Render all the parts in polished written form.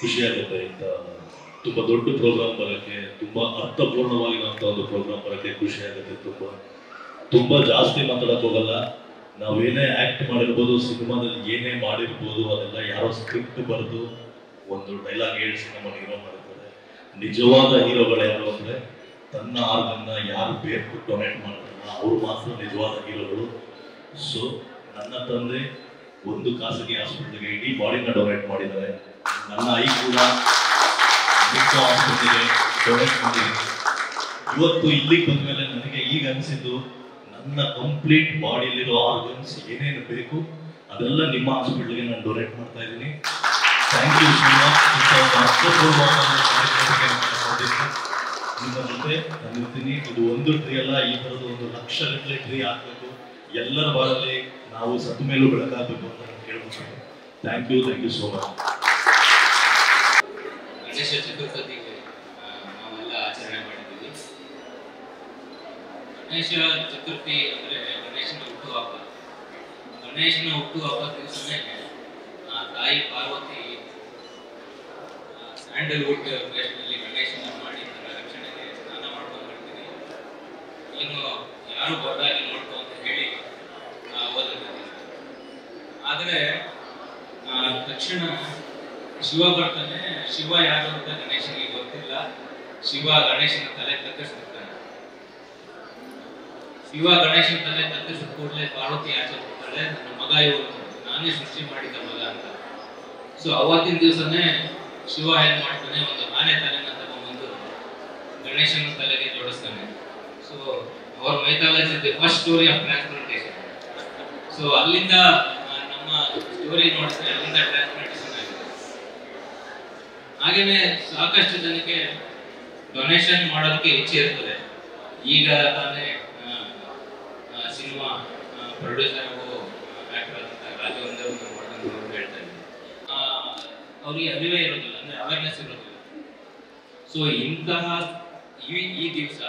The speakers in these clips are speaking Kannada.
ಖುಷಿ ಆಗುತ್ತೆ. ಇಂಥ ತುಂಬ ದೊಡ್ಡ ಪ್ರೋಗ್ರಾಮ್ ಬರೋಕ್ಕೆ, ತುಂಬ ಅರ್ಥಪೂರ್ಣವಾಗಿರುವಂಥ ಒಂದು ಪ್ರೋಗ್ರಾಮ್ ಬರೋಕ್ಕೆ ಖುಷಿ ಆಗುತ್ತೆ. ತುಂಬ ಜಾಸ್ತಿ ಮಾತಾಡೋಕೆ ಹೋಗಲ್ಲ. ನಾವೇನೇ ಆ್ಯಕ್ಟ್ ಮಾಡಿರ್ಬೋದು, ಸಿನಿಮಾದಲ್ಲಿ ಏನೇ ಮಾಡಿರ್ಬೋದು, ಅದೆಲ್ಲ ಯಾರೋ ಸ್ಕ್ರಿಪ್ಟ್ ಬರೆದು ಒಂದು ಡೈಲಾಗ್ ಹೇಳಿ ಸಿನಿಮಾ ಹೀರೋ ಮಾಡ್ತಾರೆ. ನಿಜವಾದ ಹೀರೋಗಳು ಯಾರು ಅಂದರೆ ತನ್ನ ಆರ್ಗನ್ನ ಯಾರು ಬೇಕು ಡೊನೇಟ್ ಮಾಡ್ತಾರಲ್ಲ ಅವರು ಮಾತ್ರ ನಿಜವಾದ ಹೀರೋಗಳು. ಸೊ ನನ್ನ ತಂದೆ ಒಂದು ಖಾಸಗಿ ಹಾಸ್ಪಿಟಲ್ಗೆ ಇಡೀ ಬಾಡಿನ ಡೊನೇಟ್ ಮಾಡಿದ್ದಾರೆ. ನನ್ನ ಐ ಕೂಡ ಹಾಸ್ಪಿಟಲ್ಗೆ ಡೊನೇಟ್ ಮಾಡಿದ್ದೀನಿ. ಇವತ್ತು ಇಲ್ಲಿಗೆ ಬಂದ ಮೇಲೆ ನನಗೆ ಈಗ ಅನಿಸಿದ್ದು, ನನ್ನ ಕಂಪ್ಲೀಟ್ ಬಾಡಿಯಲ್ಲಿರೋ ಆರ್ಗನ್ಸ್ ಏನೇನು ಬೇಕು ಅದೆಲ್ಲ ನಿಮ್ಮ ಹಾಸ್ಪಿಟಲ್ಗೆ ನಾನು ಡೊನೇಟ್ ಮಾಡ್ತಾ ಇದ್ದೀನಿ. Thank you so much. ನಿಮ್ಮ ಜೊತೆ ನಾನಿರ್ತೀನಿ. ಇದು ಒಂದು ಟ್ರೀ ಅಲ್ಲ, ಈ ಥರದ್ದು 1,00,000 ಟ್ರೀ ಹಾಕಬೇಕು. ಎಲ್ಲರ ಬಾಳಲ್ಲಿ ನಾವು ಸತ್ತ ಮೇಲೂ ಬೆಳಕಾಗಬೇಕು ಅಂತ ನಾನು ಕೇಳ್ಬೋದು. Thank you so much. Ganesha ಚತುರ್ಥಿಗೆ ನಾವೆಲ್ಲ ಆಚರಣೆ ಮಾಡಿದ್ದೀವಿ. ಗಣೇಶ ಚತುರ್ಥಿ ಅಂದರೆ ಗಣೇಶನ ಹುಟ್ಟುಹಬ್ಬ. ಗಣೇಶನ ಹುಟ್ಟುಹಬ್ಬ ದಿವಸನೇ ತಾಯಿ ಪಾರ್ವತಿ ಸ್ಯಾಂಡಲ್ವುಡ್ ವೇಷದಲ್ಲಿ ಗಣೇಶನ ಮಾಡಿ ನನ್ನ ರಕ್ಷಣೆಗೆ ಸ್ನಾನ ಮಾಡ್ಕೊಂಡು ಬರ್ತೀನಿ. ಇನ್ನು ಯಾರು ಬರದಾಗಿ ನೋಡ್ಕೊ ಅಂತ ಹೇಳಿ ಓದಿದ್ದೀನಿ. ಆದರೆ ತಕ್ಷಣ ಶಿವ ಬರ್ತಾನೆ. ಶಿವ ಯಾರು ಅಂತ ಗಣೇಶನಿಗೆ ಗೊತ್ತಿಲ್ಲ. ಶಿವ ಗಣೇಶನ ತಲೆ ಕತ್ತರಿಸ್ತಿರ್ತಾನೆ. ಶಿವ ಗಣೇಶನ ತಲೆ ಕತ್ತರಿಸಿದ ಕೂಡಲೇ ಪಾರ್ವತಿ ಆಚೆ ಬರ್ತಾಳೆ, ನನ್ನ ಮಗ ಇವರು, ನಾನೇ ಸೃಷ್ಟಿ ಮಾಡಿದ ಮಗ ಅಂತ. ಸೊ ಅವತ್ತಿನ ದಿವಸನೇ ಶಿವ ಏನ್ ಮಾಡ್ತಾನೆ, ಒಂದು ಆನೆ ತಲೆನ ತಗೊಂಡ್ಬಂದು ಗಣೇಶನ ತಲೆಗೆ ಜೋಡಿಸ್ತಾನೆ. So our mythology is the first story of transplantation. So ಅಲ್ಲಿಂದ ನಮ್ಮ ಸ್ಟೋರಿ ನೋಡಿದ್ರೆ ಅಲ್ಲಿಂದ ಟ್ರಾನ್ಸ್ಪ್ಲಾಂಟೇಷನ್ ಆಗಿದೆ. ಹಾಗೇನೆ ಸಾಕಷ್ಟು ಜನಕ್ಕೆ ಡೊನೇಷನ್ ಮಾಡೋದಕ್ಕೆ ಇಚ್ಛೆ ಇರ್ತದೆ. ಈಗ ತಾನೇ ಸಿನಿಮಾ ಪ್ರೊಡ್ಯೂಸರ್ ಆಕ್ಟರ್ ರಾಜವಂದ್ರ ಹೇಳ್ತಾರೆ, ಅವ್ರಿಗೆ ಅರಿವೇ ಇರೋದಿಲ್ಲ, ಅಂದ್ರೆ ಅವೇರ್ನೆಸ್ ಇರೋದಿಲ್ಲ. ಸೊ ಇಂತಹ ಈ ದಿವಸ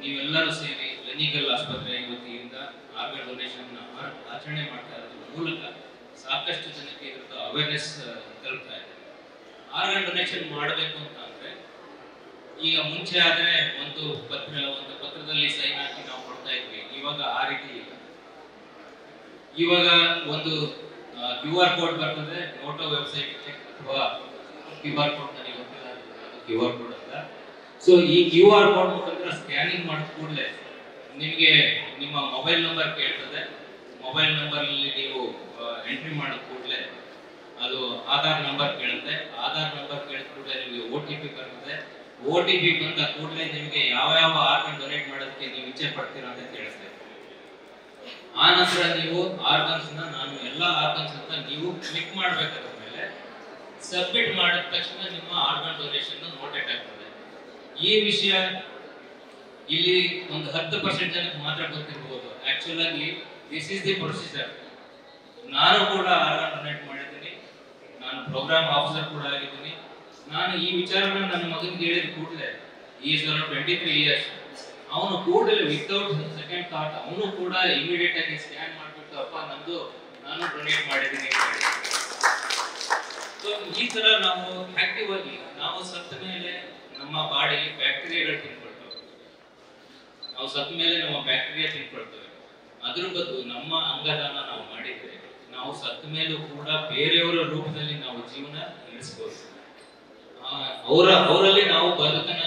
ನೀವೆಲ್ಲರೂ ಸೇರಿ ಲೆನಿಕಲ್ ಆಸ್ಪತ್ರೆ ವತಿಯಿಂದ ಆರ್ಗನ್ ಡೊನೇಷನ್ ಆಚರಣೆ ಮಾಡ್ತಾ ಇರೋದ್ರ ಮೂಲಕ ಸಾಕಷ್ಟು ಜನಕ್ಕೆ ಇದ್ರದ್ದು ಅವೇರ್ನೆಸ್ ತಲುಪ್ತಾ ಇದೆ. ಆರ್ಗನ್ ಡೊನೇಷನ್ ಮಾಡಬೇಕು ಅಂತ ಅಂದ್ರೆ ಈಗ ಮುಂಚೆ ಆದ್ರೆ ಒಂದು ಪತ್ರದಲ್ಲಿ ಸೈನ್ ಹಾಕಿ ನಾವು ಕೊಡ್ತಾ ಇದ್ವಿ. ಇವಾಗ ಆ ರೀತಿ ಇಲ್ಲ. ಇವಾಗ ಒಂದು QR ಕೋಡ್ ಬರ್ತದೆ ನೋಟೋ ವೆಬ್ಸೈಟ್ ಅಥವಾ QR ಕೋಡ್ ನನಗೆ ಗೊತ್ತಿಲ್ಲ, QR ಕೋಡ್ ಅಂತ. ಸೊ ಈ QR ಕೋಡ್ ಮುಖಾಂತರ ಸ್ಕ್ಯಾನಿಂಗ್ ಮಾಡಿದ ಕೂಡಲೇ ನಿಮಗೆ ನಿಮ್ಮ ಮೊಬೈಲ್ ನಂಬರ್ ಕೇಳ್ತದೆ. ಮೊಬೈಲ್ ನಂಬರ್ ಅಲ್ಲಿ ನೀವು ಎಂಟ್ರಿ ಮಾಡಿದ ಕೂಡಲೇ ಅದು ಆಧಾರ್ ನಂಬರ್ ಕೇಳುತ್ತೆ. ಆಧಾರ್ ನಂಬರ್ ಕೇಳಿದ ಕೂಡಲೇ ನಿಮಗೆ OTP ಬರ್ತದೆ. OTP ಬಂದ ಕೂಡಲೇ ನಿಮಗೆ ಯಾವ ಆರ್ಗನ್ ಡೊನೇಟ್ ಮಾಡೋದಕ್ಕೆ ನೀವು ಇಚ್ಛೆ ಪಡ್ತೀರಾ ಅಂತ ಕೇಳುತ್ತೆ. ಆ ನಂತರ ನೀವು ಆರ್ಗನ್ಸ್ ನಾನು ಎಲ್ಲಾ ಆರ್ಗನ್ಸ್ ಅಂತ ನೀವು ಕ್ಲಿಕ್ ಮಾಡಬೇಕಾದ ಮೇಲೆ ಸಬ್ಮಿಟ್ ಮಾಡಿದ ತಕ್ಷಣ ನಿಮ್ಮ ಆರ್ಗನ್ ಡೊನೇಷನ್ ನೋಟೆಟ್ ಆಗ್ತದೆ. ಈ ವಿಷಯ ಇಲ್ಲಿ ಒಂದು 10% ಜನಕ್ಕೆ ಮಾತ್ರ ಗೊತ್ತಿರಬಹುದು. ಆಕ್ಚುಲ್ ಆಗಿ ದಿಸ್ ಇಸ್ ದಿ ಪ್ರೊಸೀಜರ್. ನಾನು ಕೂಡ ಆರ್ಗನ್ ಡೊನೇಟ್ ಮಾಡಿದ್ದೀನಿ. ನಾನು ಪ್ರೋಗ್ರಾಮ್ ಆಫೀಸರ್ ಕೂಡ ಆಗಿದ್ದೀನಿ. ನಾನು ಈ ವಿಚಾರನ ನನ್ನ ಮಗನಿಗೆ ಹೇಳಿದ ಕೂಡಲೇ, ಈಸ್ ಅರೌಂಡ್ 23 ಇಯರ್ಸ್, ಅವನು ಕೂಡಲೇ ವಿತೌಟ್ ಸೆಕೆಂಡ್ ಥಾಟ್ ಅವನು ಕೂಡ ಇಮಿಡಿಯೇಟ್ ಆಗಿ ಸ್ಕ್ಯಾನ್ ಮಾಡ್ಬಿಟ್ಟು ಅಪ್ಪ ನಂದು ನಾನು ಡೊನೇಟ್ ಮಾಡಿದ್ದೀನಿ. ಸೊ ಈ ತರ ನಾವು ಆಕ್ಟಿವ್ ಆಗಿ ನಾವು ಸತ್ತ ಮೇಲೆ ನಮ್ಮ ಬಾಡಿ ಬ್ಯಾಕ್ಟೀರಿಯಾಗಳು ತಿನ್ಕೊಳ್ತವೆ. ನಾವು ಸತ್ತ ಮೇಲೆ ನಮ್ಮ ಬ್ಯಾಕ್ಟೀರಿಯಾ ತಿನ್ಕೊಳ್ತವೆ. ಅದ್ರ ಬದಲು ನಮ್ಮ ಅಂಗದಾನ ನಾವು ಮಾಡಿದ್ರೆ ನಾವು ಸತ್ತ ಮೇಲೂ ಕೂಡ ಬೇರೆಯವರ ರೂಪದಲ್ಲಿ ನಾವು ಜೀವನ ನಡೆಸಬಹುದು. ಅವರಲ್ಲಿ ನಾವು ಬದುಕನ್ನ